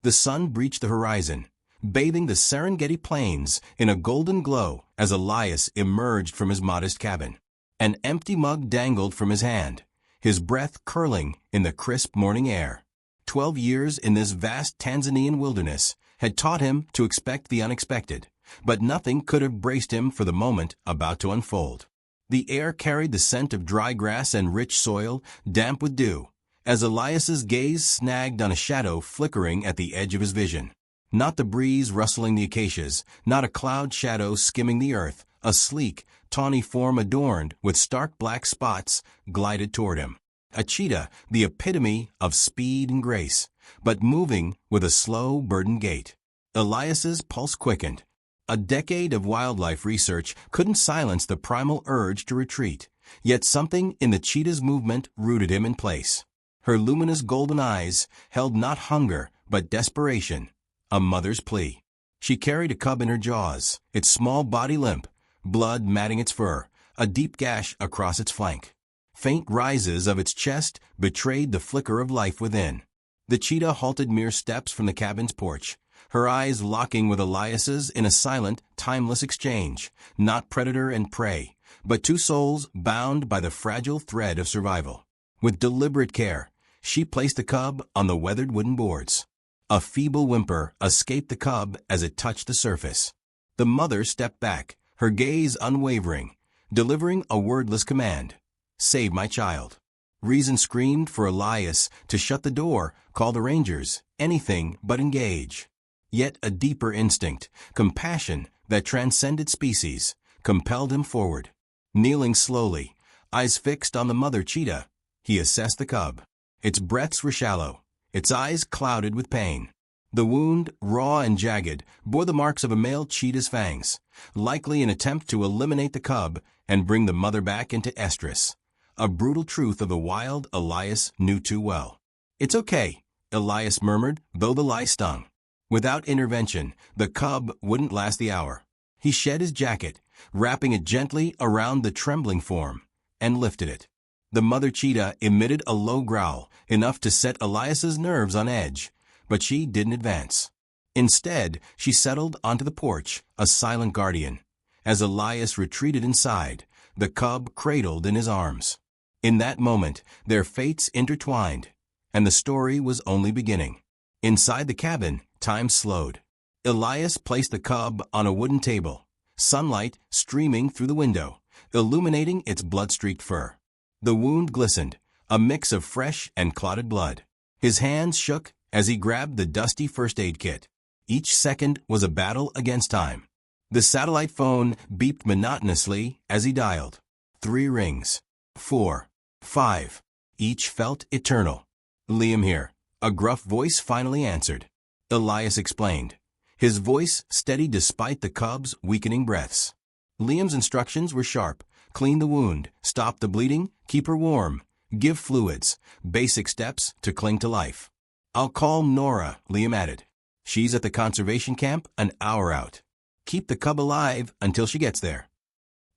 The sun breached the horizon, bathing the Serengeti plains in a golden glow as Elias emerged from his modest cabin. An empty mug dangled from his hand, his breath curling in the crisp morning air. 12 years in this vast Tanzanian wilderness had taught him to expect the unexpected, but nothing could have braced him for the moment about to unfold. The air carried the scent of dry grass and rich soil, damp with dew, as Elias's gaze snagged on a shadow flickering at the edge of his vision. Not the breeze rustling the acacias, not a cloud shadow skimming the earth, a sleek, tawny form adorned with stark black spots glided toward him. A cheetah, the epitome of speed and grace, but moving with a slow, burdened gait. Elias's pulse quickened. A decade of wildlife research couldn't silence the primal urge to retreat, yet something in the cheetah's movement rooted him in place. Her luminous golden eyes held not hunger but desperation, a mother's plea. She carried a cub in her jaws, its small body limp, blood matting its fur, a deep gash across its flank. Faint rises of its chest betrayed the flicker of life within. The cheetah halted mere steps from the cabin's porch, her eyes locking with Elias's in a silent, timeless exchange, not predator and prey, but two souls bound by the fragile thread of survival. With deliberate care, she placed the cub on the weathered wooden boards. A feeble whimper escaped the cub as it touched the surface. The mother stepped back, her gaze unwavering, delivering a wordless command. "Save my child." Reason screamed for Elias to shut the door, call the rangers, anything but engage. Yet a deeper instinct, compassion that transcended species, compelled him forward. Kneeling slowly, eyes fixed on the mother cheetah, he assessed the cub. Its breaths were shallow, its eyes clouded with pain. The wound, raw and jagged, bore the marks of a male cheetah's fangs, likely an attempt to eliminate the cub and bring the mother back into estrus. A brutal truth of the wild Elias knew too well. "It's okay," Elias murmured, though the lie stung. Without intervention, the cub wouldn't last the hour. He shed his jacket, wrapping it gently around the trembling form, and lifted it. The mother cheetah emitted a low growl, enough to set Elias's nerves on edge, but she didn't advance. Instead, she settled onto the porch, a silent guardian. As Elias retreated inside, the cub cradled in his arms. In that moment, their fates intertwined, and the story was only beginning. Inside the cabin, time slowed. Elias placed the cub on a wooden table, sunlight streaming through the window, illuminating its blood-streaked fur. The wound glistened, a mix of fresh and clotted blood. His hands shook as he grabbed the dusty first aid kit. Each second was a battle against time. The satellite phone beeped monotonously as he dialed. 3 rings. 4. 5. Each felt eternal. "Liam here," a gruff voice finally answered. Elias explained, his voice steady despite the cub's weakening breaths. Liam's instructions were sharp. Clean the wound, stop the bleeding, keep her warm, give fluids, basic steps to cling to life. "I'll call Nora," Liam added. "She's at the conservation camp an hour out. Keep the cub alive until she gets there."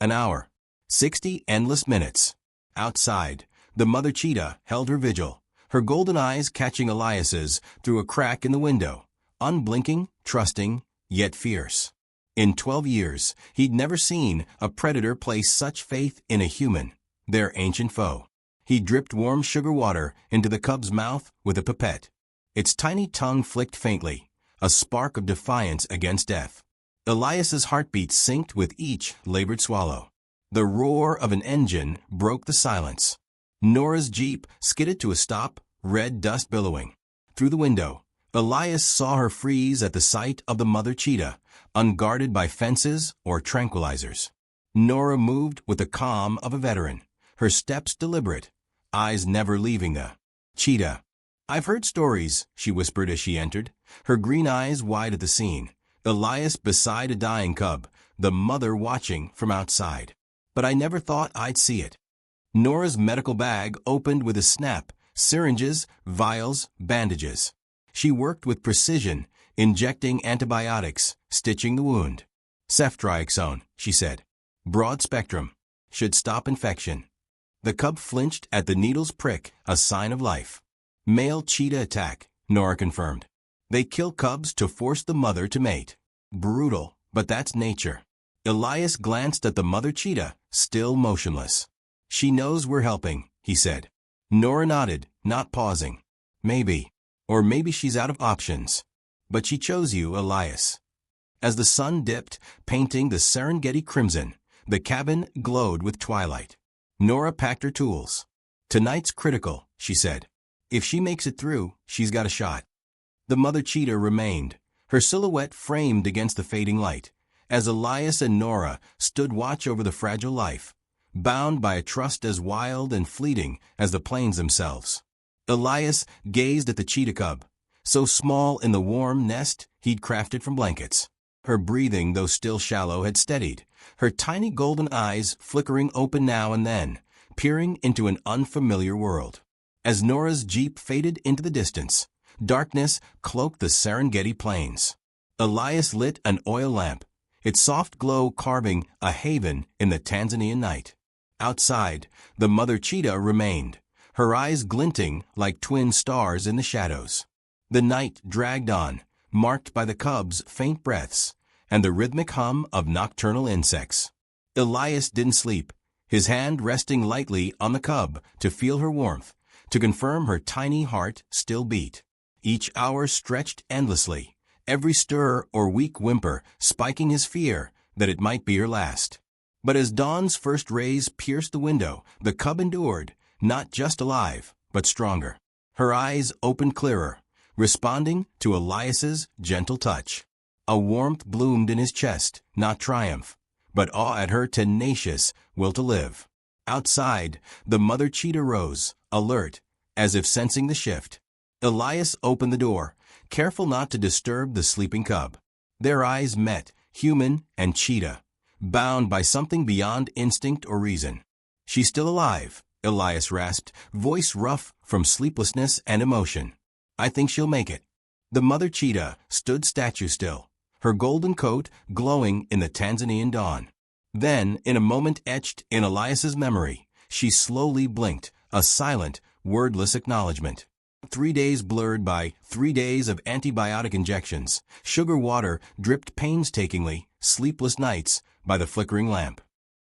An hour. 60 endless minutes. Outside, the mother cheetah held her vigil, her golden eyes catching Elias's through a crack in the window, unblinking, trusting, yet fierce. In 12 years, he'd never seen a predator place such faith in a human, their ancient foe. He dripped warm sugar water into the cub's mouth with a pipette. Its tiny tongue flicked faintly, a spark of defiance against death. Elias's heartbeat synced with each labored swallow. The roar of an engine broke the silence. Nora's jeep skidded to a stop, red dust billowing. Through the window, Elias saw her freeze at the sight of the mother cheetah, unguarded by fences or tranquilizers. Nora moved with the calm of a veteran, her steps deliberate, eyes never leaving the cheetah. "I've heard stories," she whispered as she entered, her green eyes wide at the scene. Elias beside a dying cub, the mother watching from outside. "But I never thought I'd see it." Nora's medical bag opened with a snap, syringes, vials, bandages. She worked with precision, injecting antibiotics, stitching the wound. "Ceftriaxone," she said. "Broad spectrum. Should stop infection." The cub flinched at the needle's prick, a sign of life. "Male cheetah attack," Nora confirmed. They kill cubs to force the mother to mate. Brutal, but that's nature. Elias glanced at the mother cheetah, still motionless. "She knows we're helping," he said. Nora nodded, not pausing. "Maybe. Or maybe she's out of options. But she chose you, Elias." As the sun dipped, painting the Serengeti crimson, the cabin glowed with twilight. Nora packed her tools. "Tonight's critical," she said. "If she makes it through, she's got a shot." The mother cheetah remained, her silhouette framed against the fading light, as Elias and Nora stood watch over the fragile life, bound by a trust as wild and fleeting as the plains themselves. Elias gazed at the cheetah cub, so small in the warm nest he'd crafted from blankets. Her breathing, though still shallow, had steadied, her tiny golden eyes flickering open now and then, peering into an unfamiliar world. As Nora's jeep faded into the distance, darkness cloaked the Serengeti plains. Elias lit an oil lamp, its soft glow carving a haven in the Tanzanian night. Outside, the mother cheetah remained, her eyes glinting like twin stars in the shadows. The night dragged on, marked by the cub's faint breaths and the rhythmic hum of nocturnal insects. Elias didn't sleep, his hand resting lightly on the cub to feel her warmth, to confirm her tiny heart still beat. Each hour stretched endlessly, every stir or weak whimper spiking his fear that it might be her last. But as dawn's first rays pierced the window, the cub endured, not just alive, but stronger. Her eyes opened clearer, responding to Elias's gentle touch. A warmth bloomed in his chest, not triumph, but awe at her tenacious will to live. Outside, the mother cheetah rose, alert, as if sensing the shift. Elias opened the door, careful not to disturb the sleeping cub. Their eyes met, human and cheetah, bound by something beyond instinct or reason. "She's still alive," Elias rasped, voice rough from sleeplessness and emotion. "I think she'll make it." The mother cheetah stood statue still, her golden coat glowing in the Tanzanian dawn. Then, in a moment etched in Elias's memory, she slowly blinked, a silent, wordless acknowledgement. 3 days blurred by 3 days of antibiotic injections, sugar water dripped painstakingly, sleepless nights by the flickering lamp.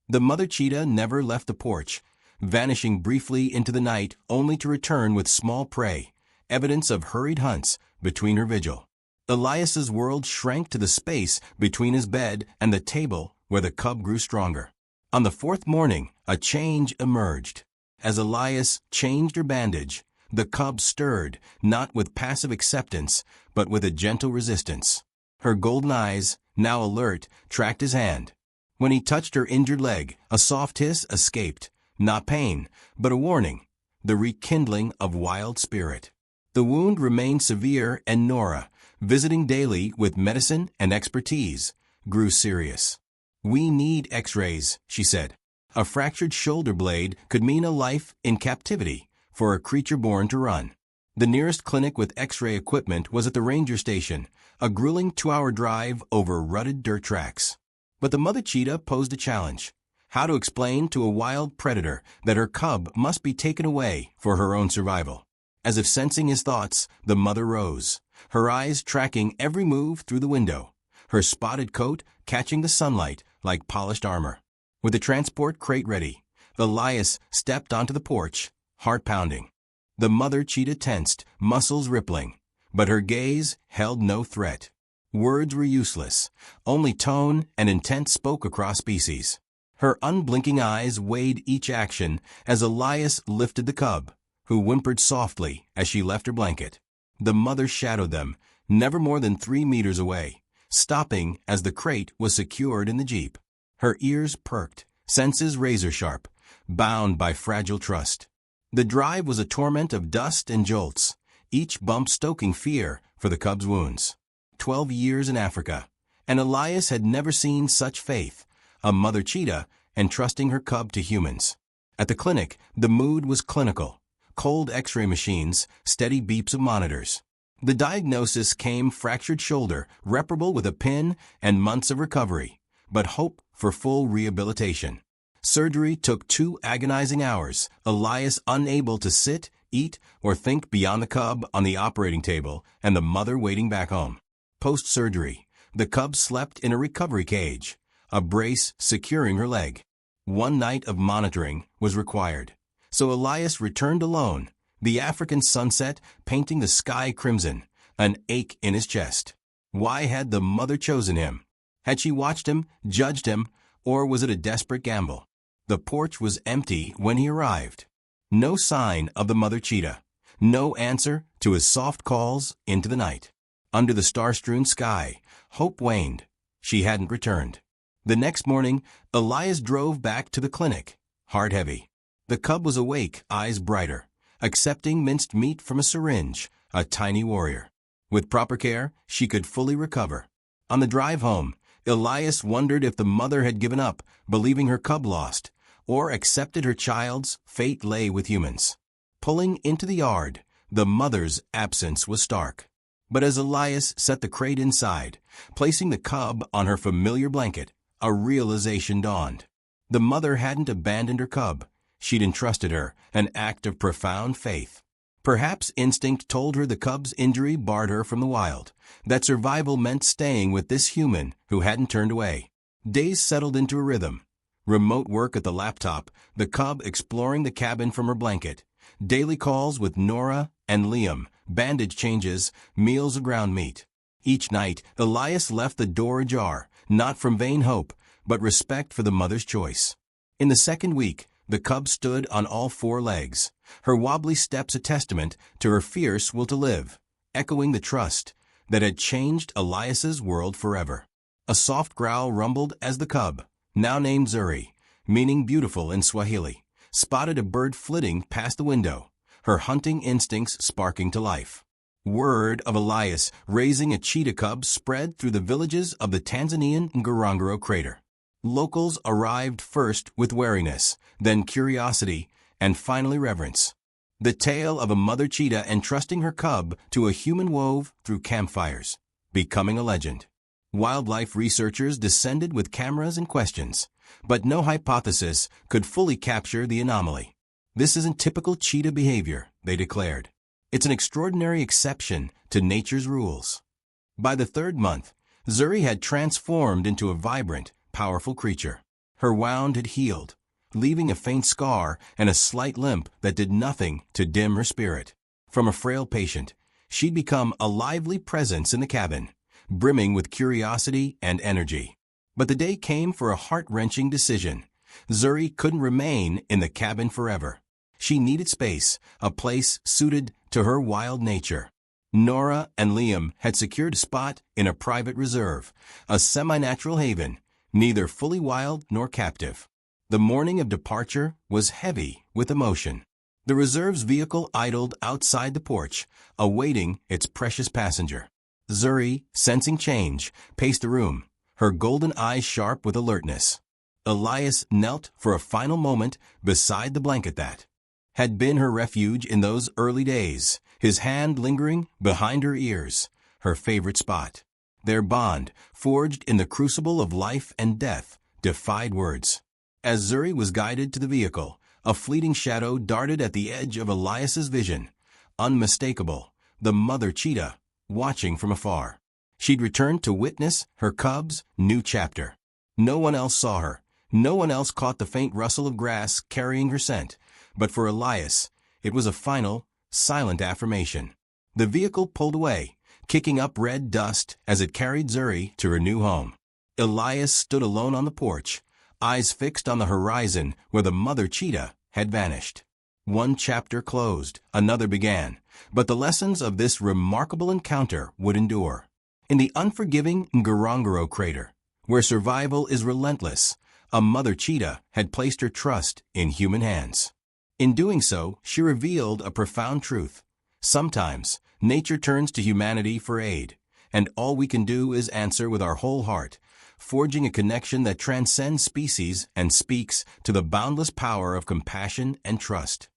The mother cheetah never left the porch, vanishing briefly into the night only to return with small prey, evidence of hurried hunts between her vigil. Elias's world shrank to the space between his bed and the table where the cub grew stronger. On the fourth morning, a change emerged. As Elias changed her bandage, the cub stirred, not with passive acceptance, but with a gentle resistance. Her golden eyes, now alert, tracked his hand. When he touched her injured leg, a soft hiss escaped, not pain, but a warning, the rekindling of wild spirit. The wound remained severe, and Nora, visiting daily with medicine and expertise, grew serious. "We need x-rays," she said. A fractured shoulder blade could mean a life in captivity for a creature born to run. The nearest clinic with x-ray equipment was at the ranger station, a grueling 2-hour drive over rutted dirt tracks. But the mother cheetah posed a challenge: how to explain to a wild predator that her cub must be taken away for her own survival. As if sensing his thoughts, the mother rose, her eyes tracking every move through the window, her spotted coat catching the sunlight like polished armor. With the transport crate ready, Elias stepped onto the porch, heart pounding. The mother cheetah tensed, muscles rippling, but her gaze held no threat. Words were useless, only tone and intent spoke across species. Her unblinking eyes weighed each action as Elias lifted the cub, who whimpered softly as she left her blanket. The mother shadowed them, never more than 3 meters away, stopping as the crate was secured in the jeep. Her ears perked, senses razor-sharp, bound by fragile trust. The drive was a torment of dust and jolts, each bump stoking fear for the cub's wounds. 12 years in Africa, and Elias had never seen such faith, a mother cheetah entrusting her cub to humans. At the clinic, the mood was clinical. Cold x-ray machines, steady beeps of monitors. The diagnosis came fractured shoulder, reparable with a pin and months of recovery, but hope for full rehabilitation. Surgery took 2 agonizing hours, Elias unable to sit, eat, or think beyond the cub on the operating table and the mother waiting back home. Post-surgery, the cub slept in a recovery cage, a brace securing her leg. One night of monitoring was required. So Elias returned alone, the African sunset painting the sky crimson, an ache in his chest. Why had the mother chosen him? Had she watched him, judged him, or was it a desperate gamble? The porch was empty when he arrived. No sign of the mother cheetah. No answer to his soft calls into the night. Under the star-strewn sky, hope waned. She hadn't returned. The next morning, Elias drove back to the clinic, heart heavy. The cub was awake, eyes brighter, accepting minced meat from a syringe, a tiny warrior. With proper care, she could fully recover. On the drive home, Elias wondered if the mother had given up, believing her cub lost, or accepted her child's fate lay with humans. Pulling into the yard, the mother's absence was stark. But as Elias set the crate inside, placing the cub on her familiar blanket, a realization dawned. The mother hadn't abandoned her cub. She'd entrusted her, an act of profound faith. Perhaps instinct told her the cub's injury barred her from the wild, that survival meant staying with this human who hadn't turned away. Days settled into a rhythm. Remote work at the laptop, the cub exploring the cabin from her blanket, daily calls with Nora and Liam, bandage changes, meals of ground meat. Each night, Elias left the door ajar, not from vain hope, but respect for the mother's choice. In the second week, the cub stood on all four legs, her wobbly steps a testament to her fierce will to live, echoing the trust that had changed Elias's world forever. A soft growl rumbled as the cub, now named Zuri, meaning beautiful in Swahili, spotted a bird flitting past the window, her hunting instincts sparking to life. Word of Elias raising a cheetah cub spread through the villages of the Tanzanian Ngorongoro crater. Locals arrived first with wariness, then curiosity, and finally reverence. The tale of a mother cheetah entrusting her cub to a human wove through campfires, becoming a legend. Wildlife researchers descended with cameras and questions, but no hypothesis could fully capture the anomaly. This isn't typical cheetah behavior, they declared. It's an extraordinary exception to nature's rules. By the third month, Zuri had transformed into a vibrant, powerful creature. Her wound had healed, leaving a faint scar and a slight limp that did nothing to dim her spirit. From a frail patient, she'd become a lively presence in the cabin, brimming with curiosity and energy. But the day came for a heart-wrenching decision. Zuri couldn't remain in the cabin forever. She needed space, a place suited to her wild nature. Nora and Liam had secured a spot in a private reserve, a semi-natural haven, neither fully wild nor captive. The morning of departure was heavy with emotion. The reserve's vehicle idled outside the porch, awaiting its precious passenger. Zuri, sensing change, paced the room, her golden eyes sharp with alertness. Elias knelt for a final moment beside the blanket that had been her refuge in those early days, his hand lingering behind her ears, her favorite spot. Their bond, forged in the crucible of life and death, defied words. As Zuri was guided to the vehicle, a fleeting shadow darted at the edge of Elias's vision. Unmistakable, the mother cheetah, watching from afar. She'd returned to witness her cub's new chapter. No one else saw her. No one else caught the faint rustle of grass carrying her scent. But for Elias, it was a final, silent affirmation. The vehicle pulled away, kicking up red dust as it carried Zuri to her new home. Elias stood alone on the porch, eyes fixed on the horizon where the mother cheetah had vanished. One chapter closed, another began, but the lessons of this remarkable encounter would endure. In the unforgiving Ngorongoro crater, where survival is relentless, a mother cheetah had placed her trust in human hands. In doing so, she revealed a profound truth. Sometimes, nature turns to humanity for aid, and all we can do is answer with our whole heart, forging a connection that transcends species and speaks to the boundless power of compassion and trust.